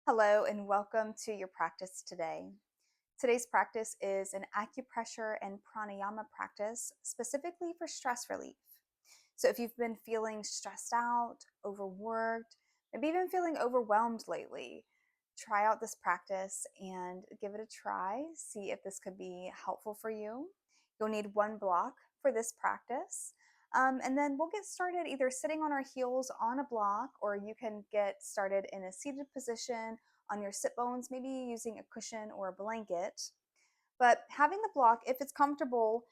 Hello and welcome to your practice today. Today's practice is an acupressure and pranayama practice specifically for stress relief. So if you've been feeling stressed out, overworked, maybe even feeling overwhelmed lately, try out this practice and give it a try. See if this could be helpful for you. You'll need one block for this practice. And then we'll get started either sitting on our heels on a block, or you can get started in a seated position on your sit bones, maybe using a cushion or a blanket. But having the block, if it's comfortable,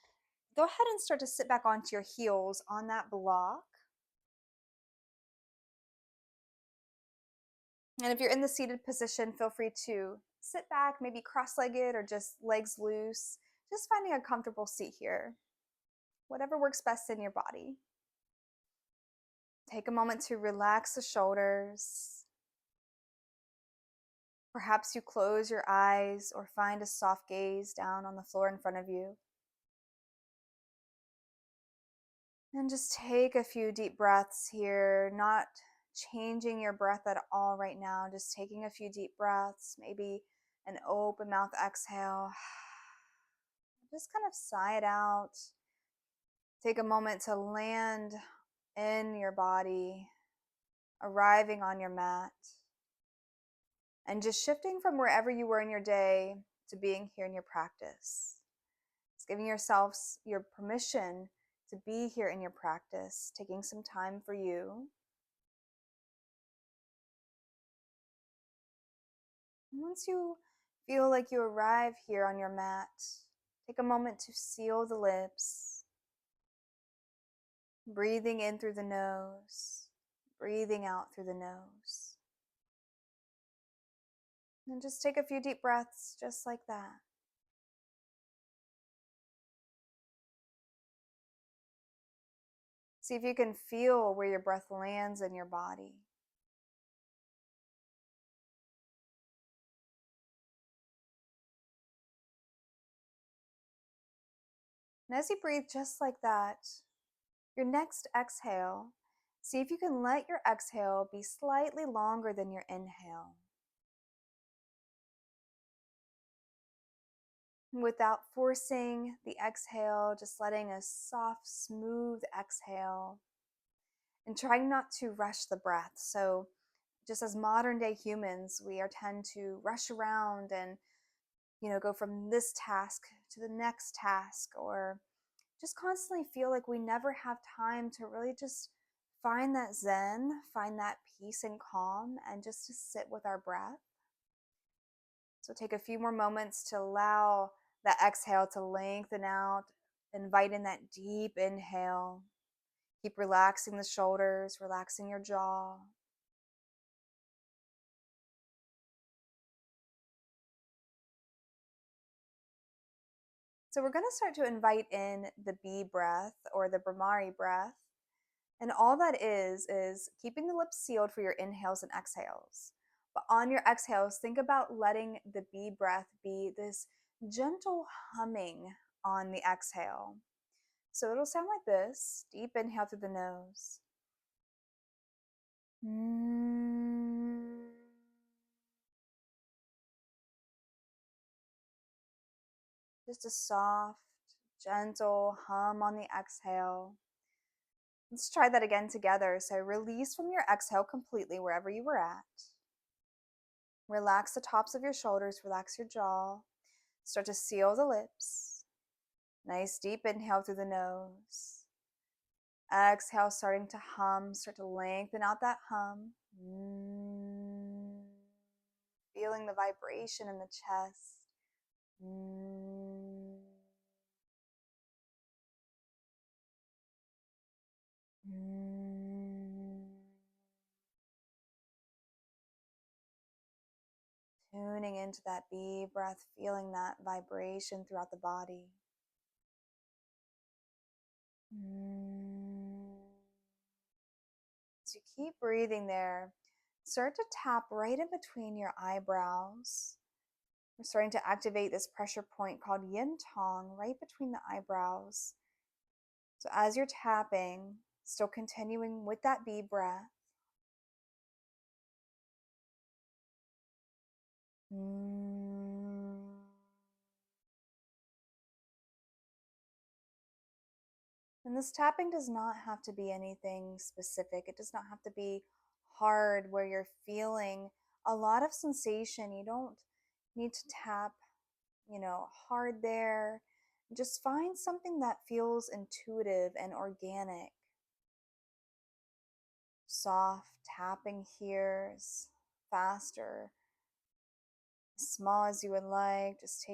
go ahead and start to sit back onto your heels on that block. And if you're in the seated position, feel free to sit back, maybe cross-legged or just legs loose, just finding a comfortable seat here, whatever works best in your body. Take a moment to relax the shoulders. Perhaps you close your eyes or find a soft gaze down on the floor in front of you. And just take a few deep breaths here, not changing your breath at all right now, just taking a few deep breaths, maybe an open mouth exhale. Just kind of sigh it out. Take a moment to land in your body, arriving on your mat, and just shifting from wherever you were in your day to being here in your practice. It's giving yourselves your permission to be here in your practice, taking some time for you. Once you feel like you arrive here on your mat, take a moment to seal the lips, breathing in through the nose, breathing out through the nose. And just take a few deep breaths just like that. See if you can feel where your breath lands in your body. And as you breathe just like that, your next exhale, see if you can let your exhale be slightly longer than your inhale. Without forcing the exhale, just letting a soft, smooth exhale and trying not to rush the breath. So just as modern day humans, we are tend to rush around and go from this task to the next task, or just constantly feel like we never have time to really just find that zen, find that peace and calm, and just to sit with our breath. So take a few more moments to allow that exhale to lengthen out, invite in that deep inhale. Keep relaxing the shoulders, relaxing your jaw. So we're going to start to invite in the bee breath or the Brahmari breath. And all that is keeping the lips sealed for your inhales and exhales. But on your exhales, think about letting the bee breath be this gentle humming on the exhale. So it'll sound like this. Deep inhale through the nose. Just a soft, gentle hum on the exhale. Let's try that again together. So release from your exhale completely wherever you were at. Relax the tops of your shoulders, relax your jaw. Start to seal the lips. Nice deep inhale through the nose. Exhale, starting to hum, start to lengthen out that hum. Feeling the vibration in the chest. Tuning into that bee breath, feeling that vibration throughout the body. As you keep breathing there, start to tap right in between your eyebrows. We're starting to activate this pressure point called yin tong right between the eyebrows. So as you're tapping, still continuing with that bee breath, Mm. And this tapping does not have to be anything specific. It does not have to be hard where you're feeling a lot of sensation. You don't need to tap, hard there. Just find something that feels intuitive and organic. Soft tapping here is faster, as small as you would like. Just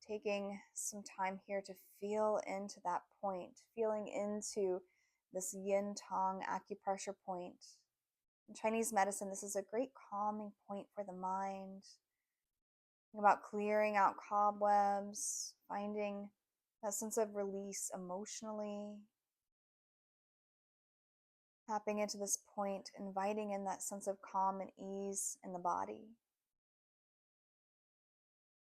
taking some time here to feel into that point, feeling into this yin tong acupressure point. In Chinese medicine, this is a great calming point for the mind. Think about clearing out cobwebs, finding that sense of release emotionally, tapping into this point, inviting in that sense of calm and ease in the body.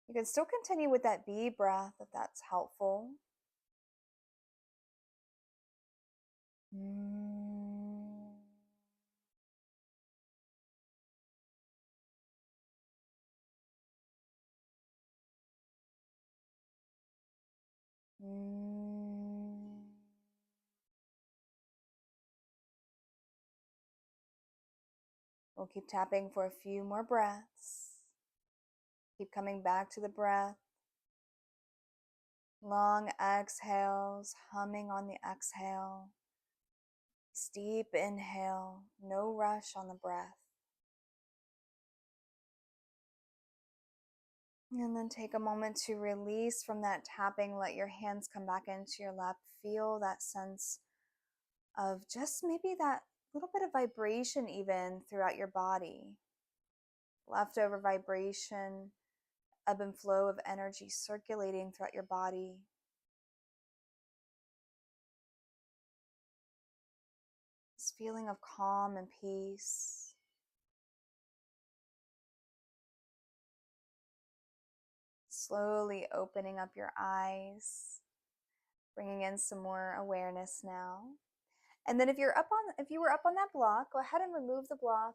You can still continue with that bee breath if that's helpful. Mm. Mm. We'll keep tapping for a few more breaths. Keep coming back to the breath. Long exhales, humming on the exhale. Deep inhale, no rush on the breath. And then take a moment to release from that tapping. Let your hands come back into your lap. Feel that sense of just maybe that little bit of vibration even throughout your body. Leftover vibration, ebb and flow of energy circulating throughout your body. This feeling of calm and peace. Slowly opening up your eyes, bringing in some more awareness now. And then if you were up on that block, go ahead and remove the block.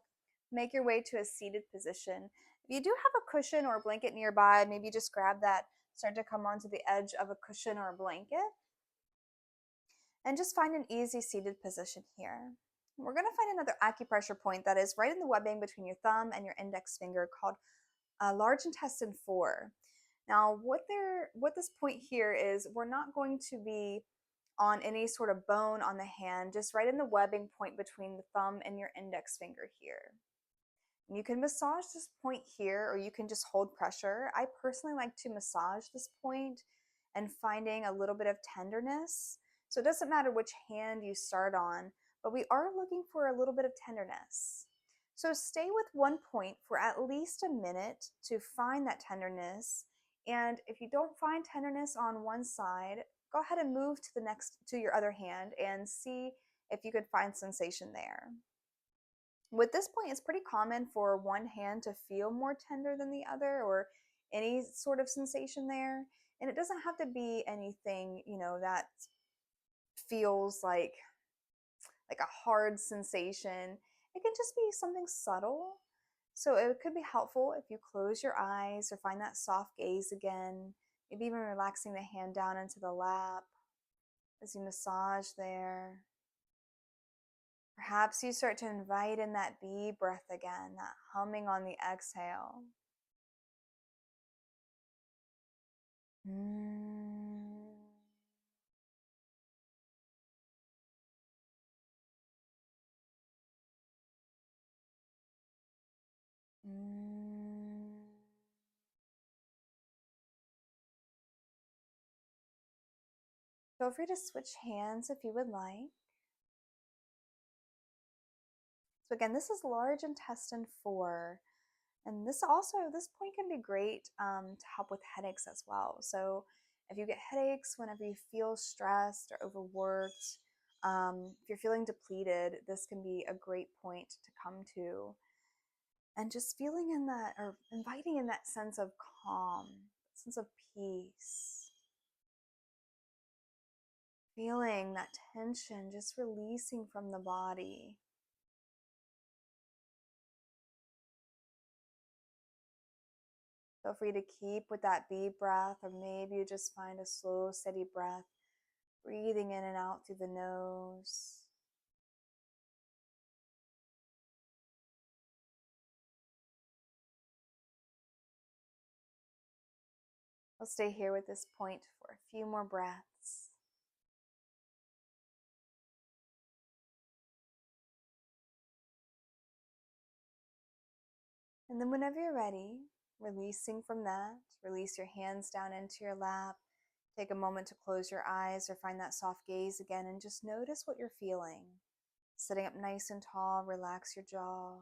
Make your way to a seated position. If you do have a cushion or a blanket nearby, maybe just grab that, start to come onto the edge of a cushion or a blanket. And just find an easy seated position here. We're going to find another acupressure point that is right in the webbing between your thumb and your index finger, called large intestine 4. Now, what this point here is, we're not going to be on any sort of bone on the hand, just right in the webbing point between the thumb and your index finger here. And you can massage this point here, or you can just hold pressure. I personally like to massage this point and finding a little bit of tenderness. So it doesn't matter which hand you start on, but we are looking for a little bit of tenderness. So stay with one point for at least a minute to find that tenderness. And if you don't find tenderness on one side, go ahead and move to your other hand and see if you could find sensation there. With this point, it's pretty common for one hand to feel more tender than the other, or any sort of sensation there. And it doesn't have to be anything, that feels like a hard sensation. It can just be something subtle. So it could be helpful if you close your eyes or find that soft gaze again, maybe even relaxing the hand down into the lap as you massage there. Perhaps you start to invite in that bee breath again, that humming on the exhale. Mm. Mm. Feel free to switch hands if you would like. So again, this is large intestine 4. And this point can be great to help with headaches as well. So if you get headaches whenever you feel stressed or overworked, if you're feeling depleted, this can be a great point to come to. And just feeling in that, or inviting in that sense of calm, sense of peace. Feeling that tension just releasing from the body. Feel free to keep with that bee breath, or maybe you just find a slow, steady breath, breathing in and out through the nose. We'll stay here with this point for a few more breaths. And then whenever you're ready, releasing from that, release your hands down into your lap. Take a moment to close your eyes or find that soft gaze again and just notice what you're feeling. Sitting up nice and tall, relax your jaw.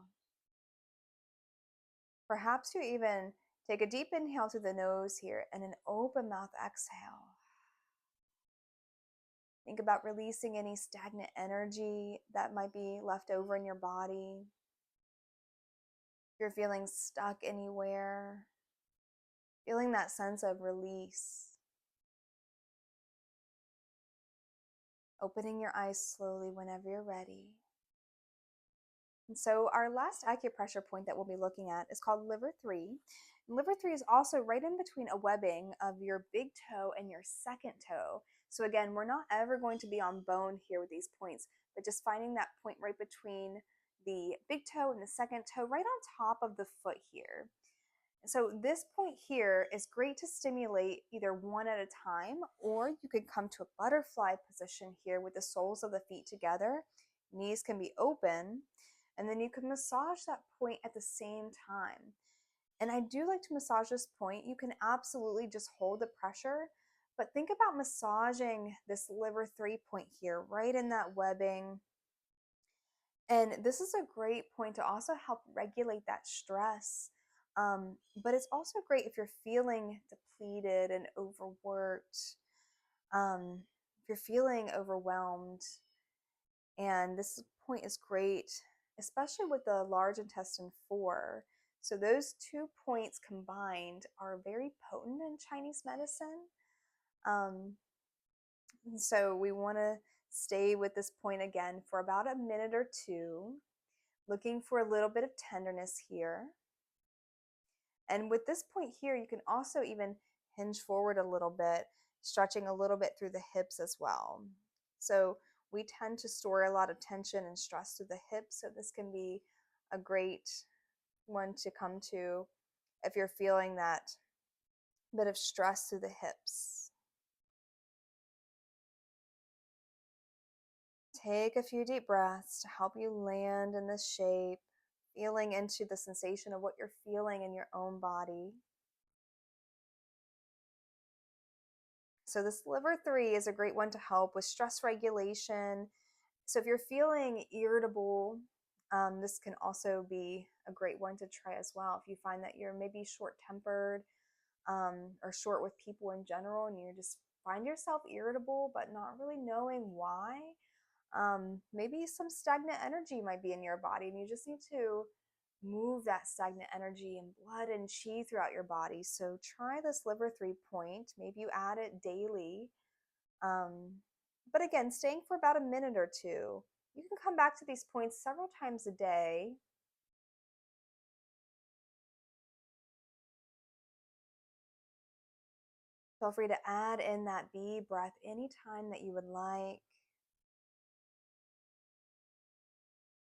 Perhaps you even take a deep inhale through the nose here and an open mouth exhale. Think about releasing any stagnant energy that might be left over in your body. If you're feeling stuck anywhere, feeling that sense of release. Opening your eyes slowly whenever you're ready. And so our last acupressure point that we'll be looking at is called liver 3. And liver 3 is also right in between a webbing of your big toe and your second toe. So again, we're not ever going to be on bone here with these points, but just finding that point right between the big toe and the second toe, right on top of the foot here. So this point here is great to stimulate either one at a time, or you could come to a butterfly position here with the soles of the feet together. Knees can be open, and then you can massage that point at the same time. And I do like to massage this point. You can absolutely just hold the pressure, but think about massaging this liver 3 point here, right in that webbing. And this is a great point to also help regulate that stress. But it's also great if you're feeling depleted and overworked, if you're feeling overwhelmed. And this point is great, especially with the large intestine 4. So those 2 points combined are very potent in Chinese medicine. So we want to stay with this point again for about a minute or two, looking for a little bit of tenderness here. And with this point here, you can also even hinge forward a little bit, stretching a little bit through the hips as well. So we tend to store a lot of tension and stress through the hips, so this can be a great one to come to if you're feeling that bit of stress through the hips. Take a few deep breaths to help you land in this shape, feeling into the sensation of what you're feeling in your own body. So this liver 3 is a great one to help with stress regulation. So if you're feeling irritable, this can also be a great one to try as well. If you find that you're maybe short-tempered or short with people in general, and you just find yourself irritable but not really knowing why, maybe some stagnant energy might be in your body, and you just need to move that stagnant energy and blood and chi throughout your body. So try this liver 3 point. Maybe you add it daily. But again, staying for about a minute or two. You can come back to these points several times a day. Feel free to add in that bee breath anytime that you would like.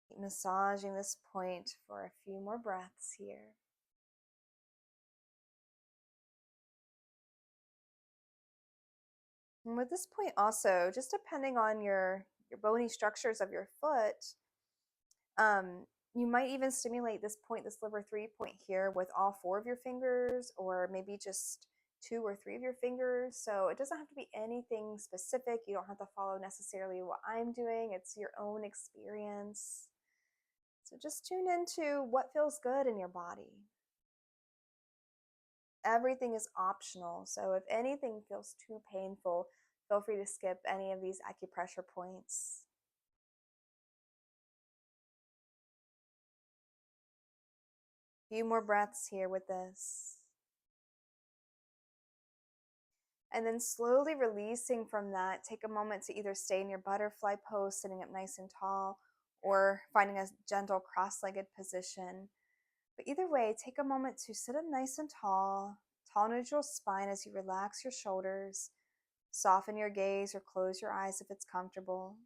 Keep massaging this point for a few more breaths here. And with this point also, just depending on your bony structures of your foot, you might even stimulate this point, this liver 3 point here, with all 4 of your fingers, or maybe just 2 or 3 of your fingers. So it doesn't have to be anything specific. You don't have to follow necessarily what I'm doing. It's your own experience. So just tune into what feels good in your body. Everything is optional. So if anything feels too painful, feel free to skip any of these acupressure points. A few more breaths here with this. And then slowly releasing from that, take a moment to either stay in your butterfly pose, sitting up nice and tall, or finding a gentle cross-legged position. But either way, take a moment to sit up nice and tall, tall neutral spine as you relax your shoulders. Soften your gaze or close your eyes if it's comfortable.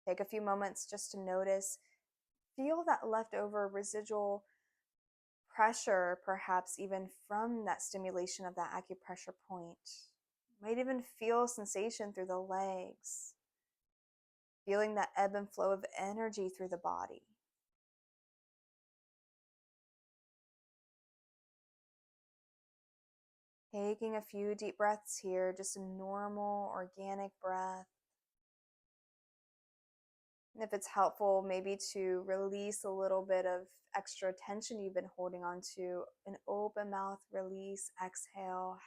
Take a few moments just to notice, feel that leftover residual pressure, perhaps even from that stimulation of that acupressure point. You might even feel sensation through the legs, feeling that ebb and flow of energy through the body. Taking a few deep breaths here, just a normal, organic breath. And if it's helpful, maybe to release a little bit of extra tension you've been holding on to, an open mouth release, exhale,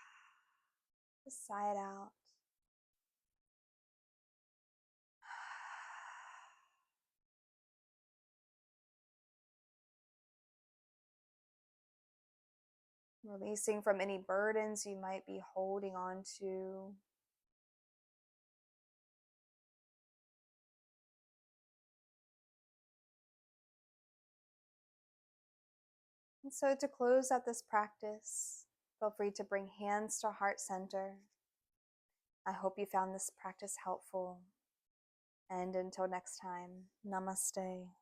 just sigh it out. Releasing from any burdens you might be holding on to. And so to close out this practice, feel free to bring hands to heart center. I hope you found this practice helpful. And until next time, namaste.